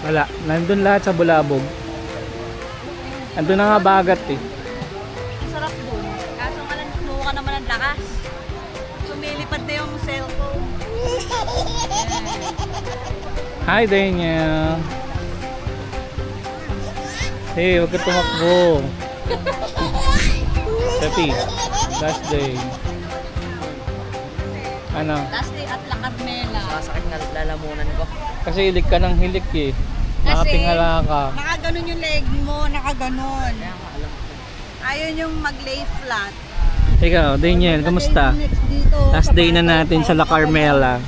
Wala. Nandun lahat sa Bulabog. Nandun na nga bagat eh. Sarap dun. Kaso nga lang, kumuha ka naman ng lakas. Sumilipad na yung cellphone. Hi, Daniel. Hey, huwag ka tumakbo. Pepi, last day. Ano? Last day at La Carmela. Sasakit na lalamunan ko. Kasi hilik ka ng hilik eh. Nakatingala ka. Nakaganon yung leg mo, nakaganon. Ayun yung mag-lay flat. Ikaw, Daniel, kamusta? Last day na natin sa La Carmela.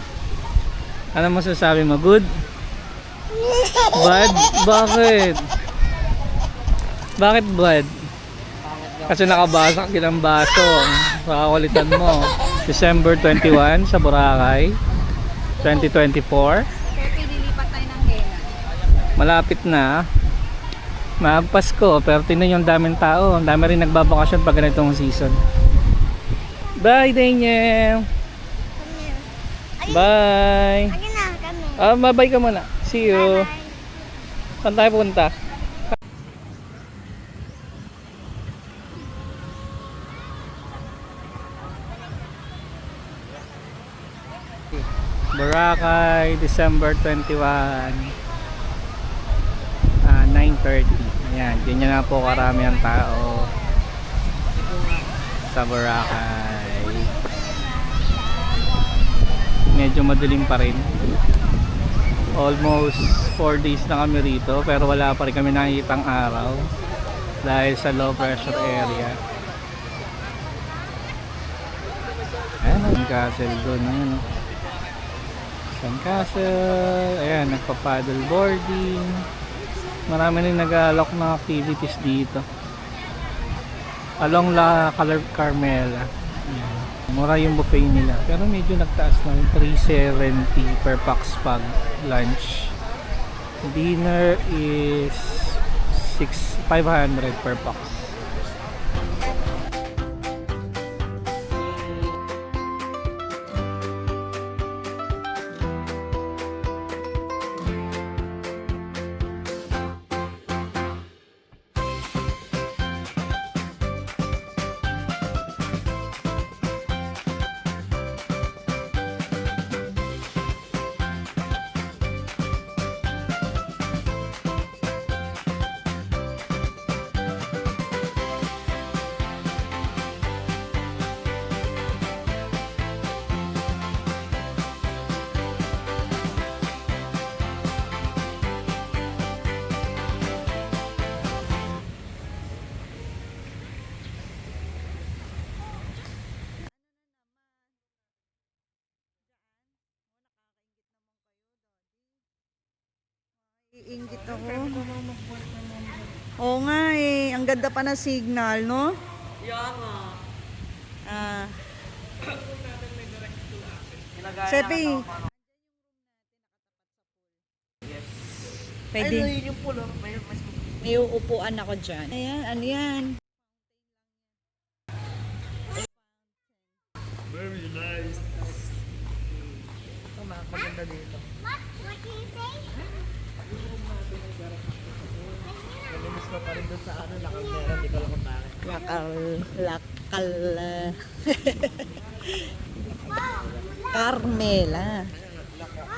Ano masasabi mo? Good? Bad? Bakit? Bakit bad? Kasi nakabasak din ang baso. Pakakulitan mo. December 21 sa Boracay 2024. Pepe, lilipat tayo ng Hena. Malapit na. Magpasko, pero tingnan yung daming tao. Ang dami rin nagbabakasyon pag ganitong season. Bye, Daniel! Bye! Bye-bye ka muna. See you! Saan tayo punta? Boracay, December 21, 9:30. Ayan, ganyan na po karami ang tao sa Boracay. Medyo madilim pa rin. Almost 4 days na kami rito, pero wala pa rin kami nakikitang araw dahil sa low pressure area. Ayan, ang castle doon. Ayan, Castle, ayan, nagpa-paddle boarding. Marami rin nag-aalok ng activities dito along La Carmela. Ayan. Mura yung buffet nila, pero medyo nagtaas na, 370 per pax pag lunch. Dinner is 500 per pax. Iingit ako. Oo nga eh. Ang ganda pa ng signal, no? Yeah nga. Ah. Sepi. Pwede. Ay, yung pulo. May uupuan ako dyan. Ayan, ano yan? Very nice. Oh, maganda dito. Namiss ko pa rin doon sa ano, Lakambera, di ko alam kung bakit. Carmela.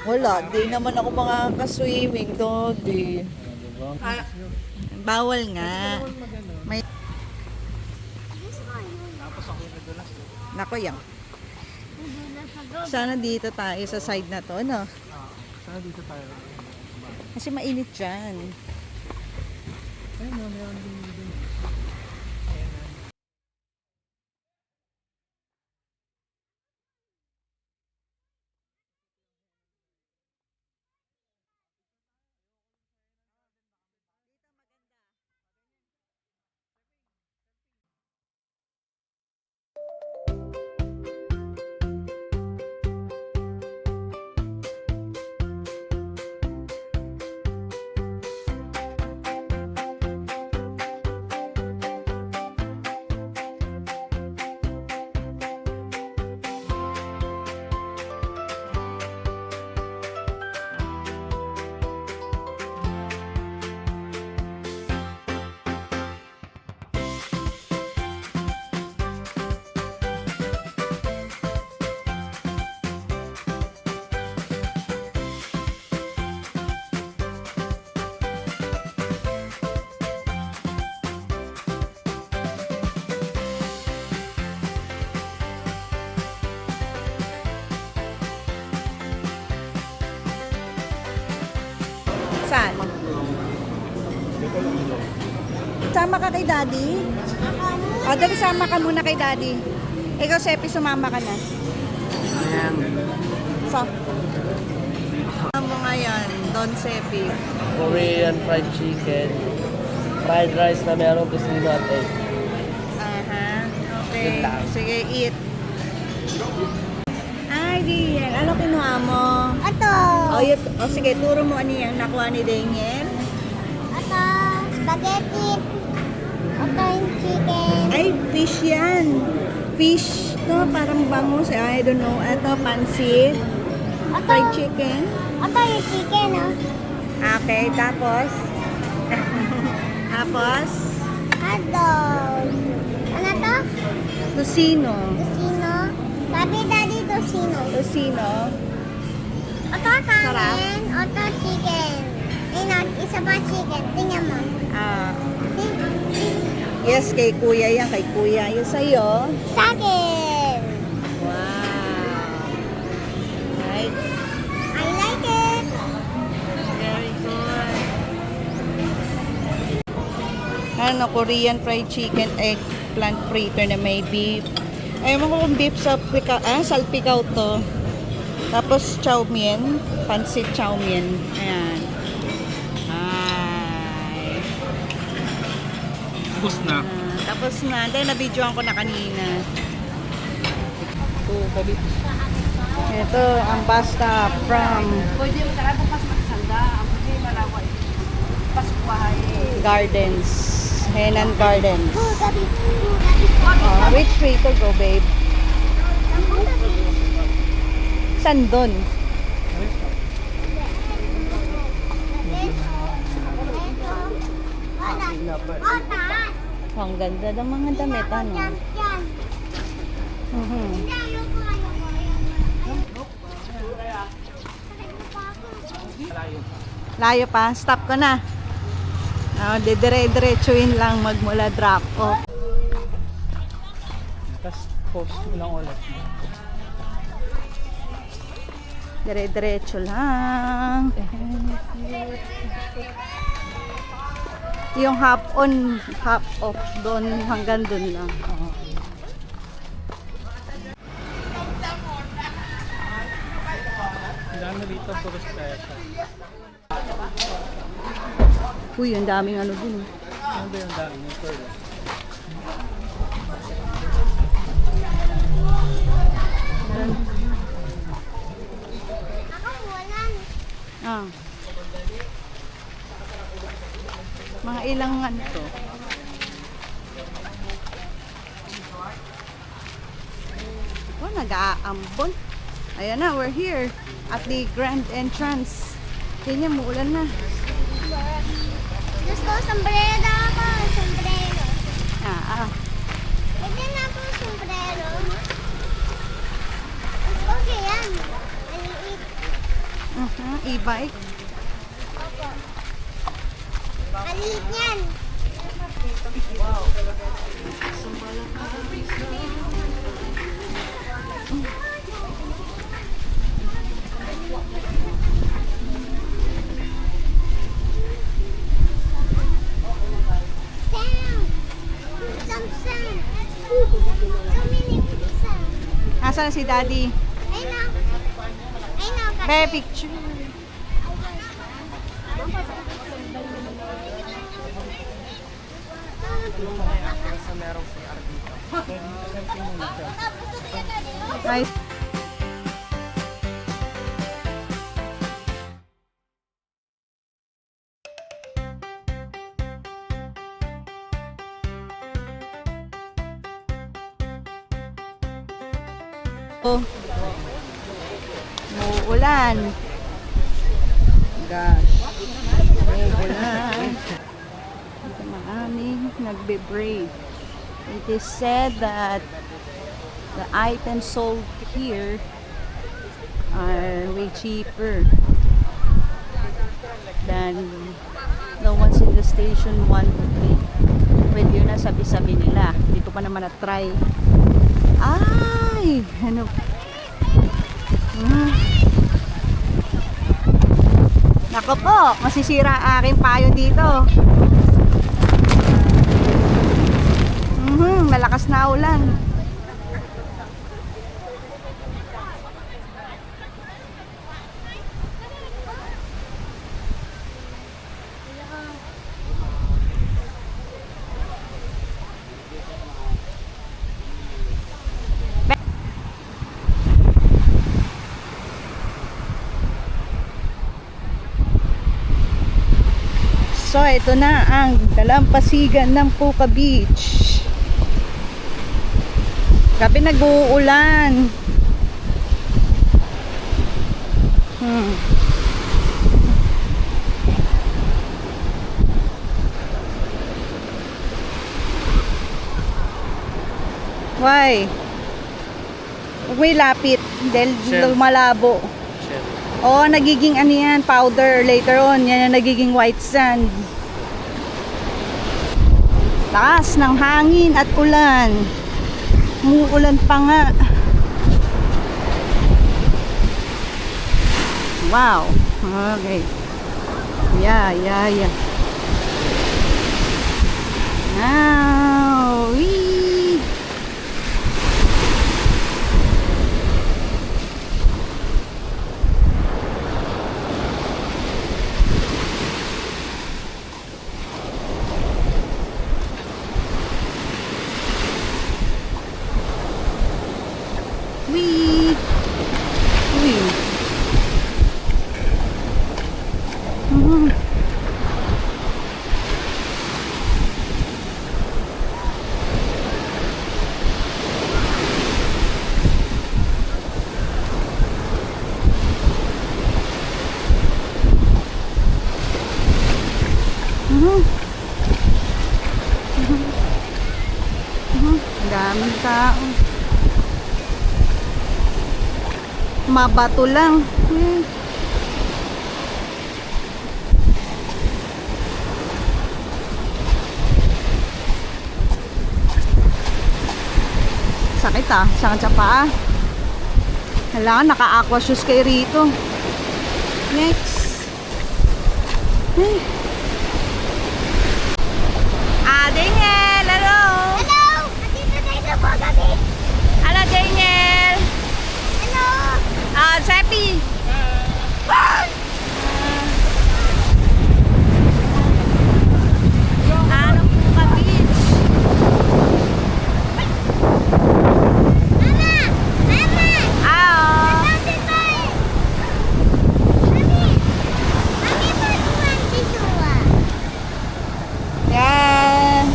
Wala, di naman ako makaka-swimming doon. Bawal nga. May... Nako yan. Sana dito tayo sa side na to, no? Sana dito tayo. Kasi mainit dyan. Ayun, meron din. Saan? Sama ka kay Daddy? O, dali sama ka muna kay Daddy. Ikaw, Sepi, sumama ka na. So, ano mo ngayon, Don Sepi? Korean fried chicken. Fried rice na merong tocino at egg. Aha, okay. Yun lang. Sige, eat. Ay, Dian. Ano kinuha mo? Ito. Sige, turo mo ano yung nakuha ni Daniel. Ito. Spaghetti. Ito yung chicken. Ay, fish yan. Fish to, parang bangus. I don't know. Ito, pansit. Fried chicken. Ito yung chicken, oh. Okay, tapos? Tapos? Hotdog. Ano to? Tocino. Tocino. Sabi daddy tocino. Tocino. Ito kanin. Ito chicken. Ayun, isa pa chicken. Tingnan mo. Ah, yes, kay kuya yan. Kay kuya. Yung sa'yo? Sa akin. Wow. Right. I like it. Very good. Ano, Korean fried chicken, eggplant fritter na may beef. Ayaw mo kung beef salpikaw to. Tapos chow mein, pansit chow mein. Ayan. Ay. Tapos na. Tapos na. Dahil na-videoan ko na kanina. So, balik. Ito, ang bus stop from Gardens. Henan Gardens. Which way to go, babe? Saan doon? Oh, taas. Ang ganda ng mga damit, ano? Yan, yan. Mhm. Hindi, ayoko, ayoko, ayoko. Layo pa. Stop ko na. Dire-diretsuin lang magmula drop off. Tapos post mo lang ulit. Dire-diretso lang. Yung half on, half off doon hanggang doon lang. Ang dami dito, puro special. Uy, ang daming ano dun. Ano ba yung dami ng pearl? Ako, wala. Ah. Mga ilang ano to. Oh, nag-aambon. Ayan na, we're here at the grand entrance. Tingnan mo, ulan na. Gusto ko sombrero ako. Sombrero. Ah. Pwede na ako sombrero. Gusto ko yan. Maliit. E-bike. Opo. Maliit yan. Sound. Some sound. So many sound. Nasaan si Daddy? Ayun na. Ayun na kasi. Be, picture. Sa merong CR dito. Nice. Oh. Muulan. Gosh. Muulan. Ito maraming nagbe-brave. It is said that the items sold here are way cheaper than the ones in the station 1 to 3. Well, yun na sabi-sabi nila. Hindi ko pa naman na-try. Ay! Ano? Nako po, masisira ang aking payo dito. Malakas na ulan. So, ito na ang dalampasigan ng Puka Beach. Gabi nag-uulan. Why? Huwag mo ilapit dahil Shell. malabo. Oo, nagiging ano yan, powder later on. Yan ang nagiging white sand. Taas ng hangin at ulan. Umuulan pa nga. Wow. Okay. Yeah. Now, wee. Wee. Wee. Ang daming tao. Mabato lang. Sakit sakit sa paa. Kailangan naka-aqua shoes kayo rito. Next. Daniel, hello. Hello! Nandito tayo sa Puka Beach. Hello, Daniel. Hello! Seppi. Ano Puka Beach? Mama! Mama! Nandito tayo! Mami! Mami, pagkuhan si Sua. Yan.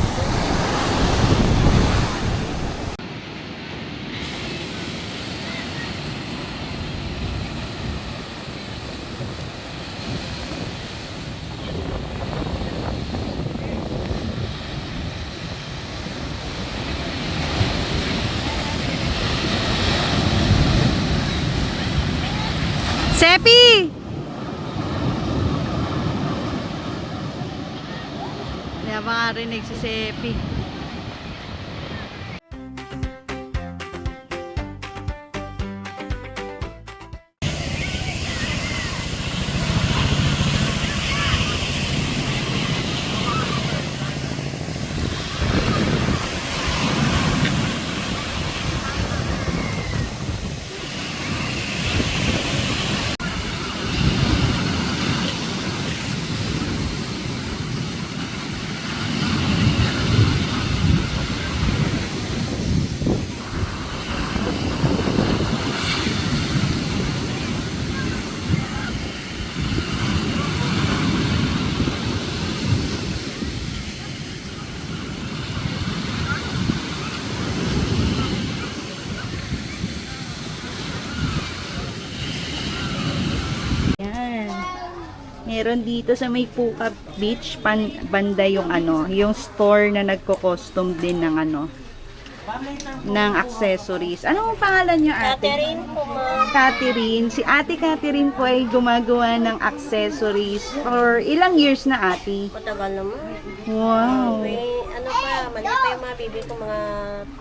Seppi! Kaya makarinig si Seppi. Meron dito sa may Puka Beach banda yung yung store na nagko-custom din ng ng accessories. Ano ang pangalan niyo, ate? Catherine po, ma'am. Catherine. Si Ate Catherine po ay gumagawa ng accessories for ilang years na, ate? Matagal naman. Wow. May mali pa yung mga baby ko, mga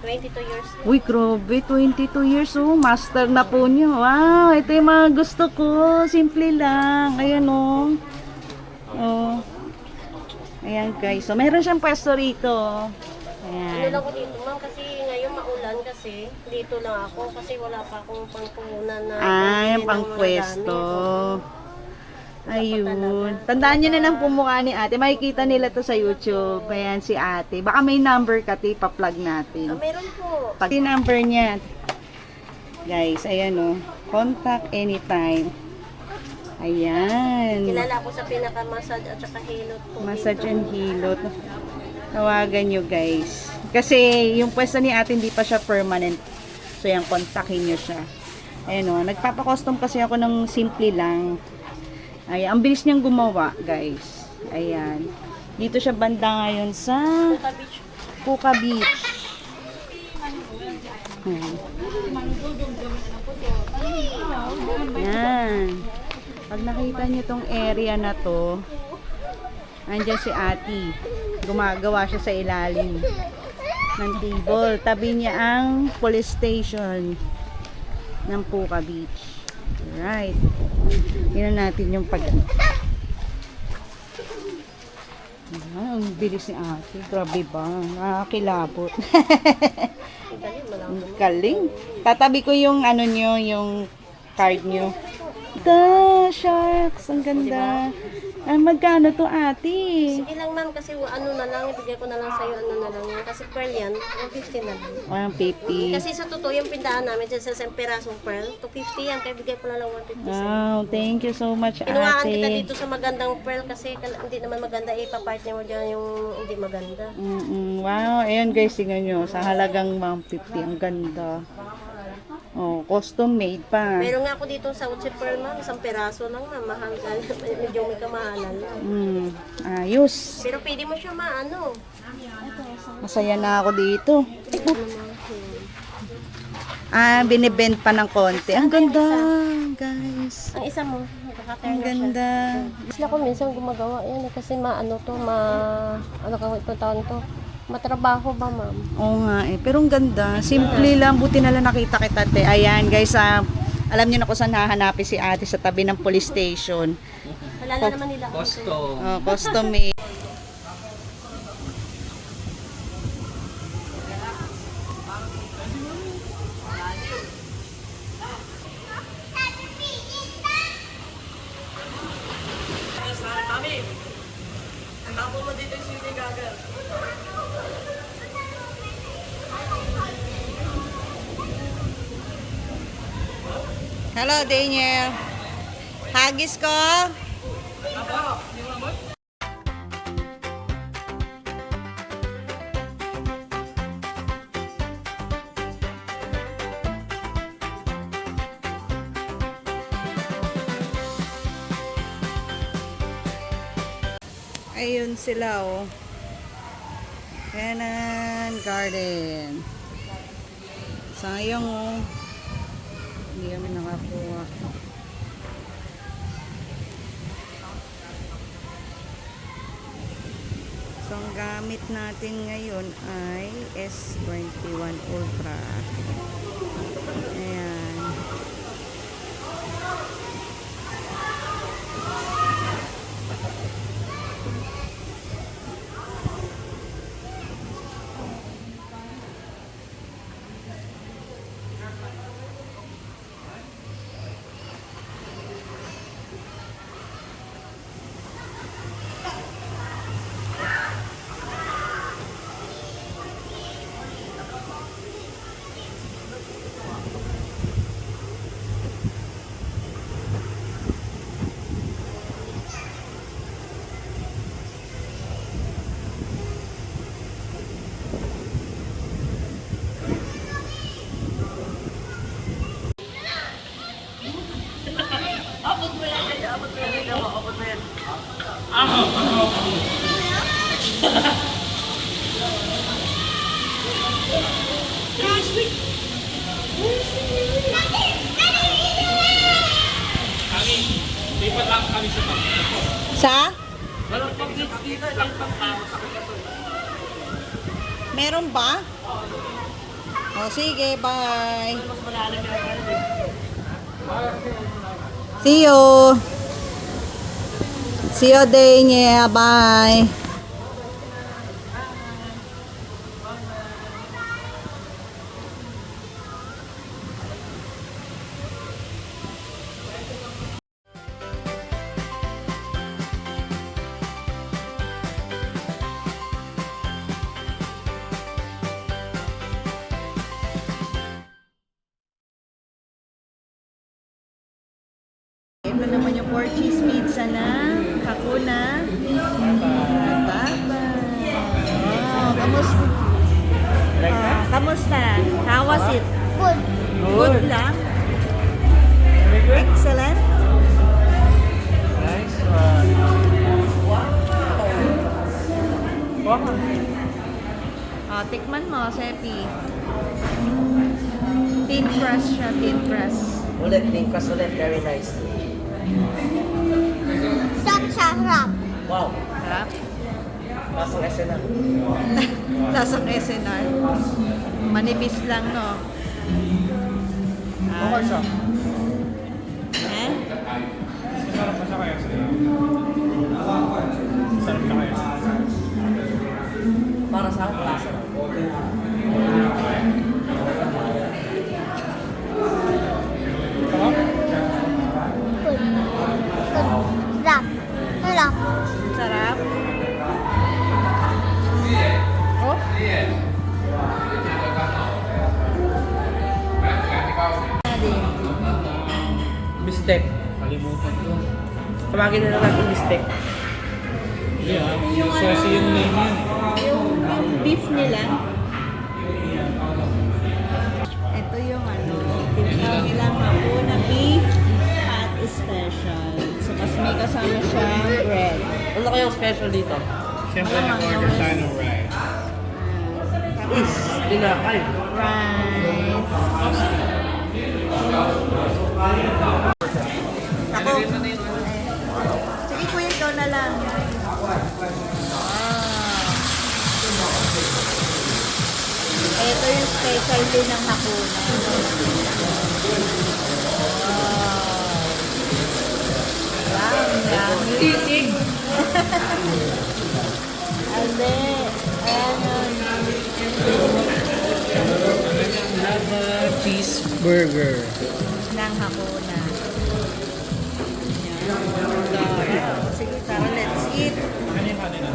22 years. Uy, grabe, 22 years master na po niyo. Wow, ito yung mga gusto ko. Simple lang. Ayan Oh. Ayan guys. So, meron siyang pwesto rito. Ano Ayan. lang ko dito, ma'am, kasi ngayon maulan kasi dito lang ako kasi wala pa akong pangpunan na Yung ng pangpwesto. mga Ayun. Tandaan nyo na lang po mukha ni ate. Makikita nila to sa YouTube. Ayan si ate. Baka may number ka, pa-plug natin. meron po. Pag yung number niya, guys, ayan o. Contact anytime. Ayan. Kilala ko sa pinaka-massage at saka hilot po. Massage and hilot. Tawagan nyo guys. Kasi yung pwesto ni ate hindi pa siya permanent. So yan, kontakin nyo siya. Ayan o. Nagpapa-custom kasi ako ng simple lang. Ayan. Ang bilis niyang gumawa guys. Ayan. Dito siya banda ngayon sa Puka Beach. Puka Beach. Ayan. Yan. Pag nakita niyo tong area na to, andyan si ate. Gumagawa siya sa ilalim ng table. Tabi niya ang police station ng Puka Beach. Right. Tingnan natin yung pag... Ang bilis ni ate. Grabe ba? Nakakilabot. Ang galing. Tatabi ko yung ano nyo, yung card nyo. The sharks. Ang ganda. Magkano to ate? Sige lang ma'am, kasi ano na lang, ibigay ko na lang sa'yo, ano na lang yan. Kasi pearl yan, 150 na lang. 150. Kasi sa totoo, yung pindahan namin sa isang pirasong pearl, 250 yan, kaya bigay ko na lang 150 sa'yo. Wow, thank you so much Kinuhaan kita ate. dito sa magandang pearl kasi hindi naman maganda, ipapartner mo dyan yung hindi maganda. Wow, ayun guys, tingnan nyo. Sa halagang 150, ang ganda. Oh, custom made pa. Meron nga ako dito sa Uchi Pearl ma'am, isang piraso lang ma'am, mahal ka, medyo may kamahalan lang. Ayos. Pero pwede mo siya maano. Masaya na ako dito. Binibend pa ng konti. Ang ganda, guys. Ang isa mo, Ang nakaka-turn na siya. ganda. Sila ko minsan gumagawa yan kasi ano ka ito taon to. Matrabaho ba ma'am? Oo nga eh. Pero ang ganda. Simple lang. Buti na lang nakita kita, te. Ayan, guys. Alam niyo na kung saan hahanapin si ate sa tabi ng police station. Wala na naman nila. Custom made. Hello, Daniel. Hagis ko. Ayun sila, oh. Canon Garden. Sayang, oh. Hindi kami nakakuha. So, ang gamit natin ngayon ay S21 Ultra. Ayan. Sa? Meron ba? O, sige, bye. See you. See you, Dane. Bye. Ito naman yung 4 cheese pizza na Hakuna Matata. Wow, kamusta? Kamusta? How was it? Good. Good lang? Excellent? Nice one. Wow. Oh, tikman mo, Sepi. Thin crust siya, thin crust. Ulit, tingkas ulit. Very nice. Stop, sarap. Wow. Sarap. Lasang SNR. Lasang SNR. Manipis lang, no? Okay siya. Eh? Sarap pa siya kaya sa'yo. Sarap siya kaya sa'yo. Para sa akin, lasa lang. Sarap? Good. Sarap. Sarap. Sarap. Oh? Bistek. Kalimutan ko. Tawagin na lang natin bistek. Yeah, saucy yung name yan eh. Yung beef nila. Ito yung ano, tinatawag nilang Hakuna beef at special. So, mas may kasama siyang bread. Ano kayong special dito? Siyempre Malamang nag-order naman. tayo ng rice. Tapos, Dinakay. rice. Ako. Sige kuya, ikaw na lang. Ito yung specialty ng Hakuna. Wow, yummy. Isig! Ande, ayan Lava cheeseburger. ng Hakuna. Ayan. Sige, tara, let's eat. Ano yung kanina?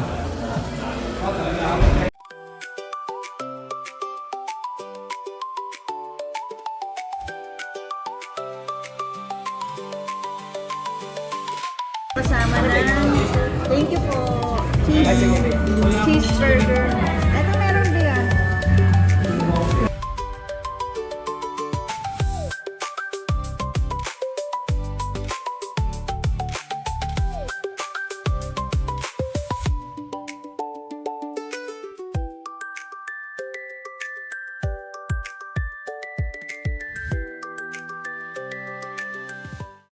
Kasama na. Thank you po. Cheeseburger.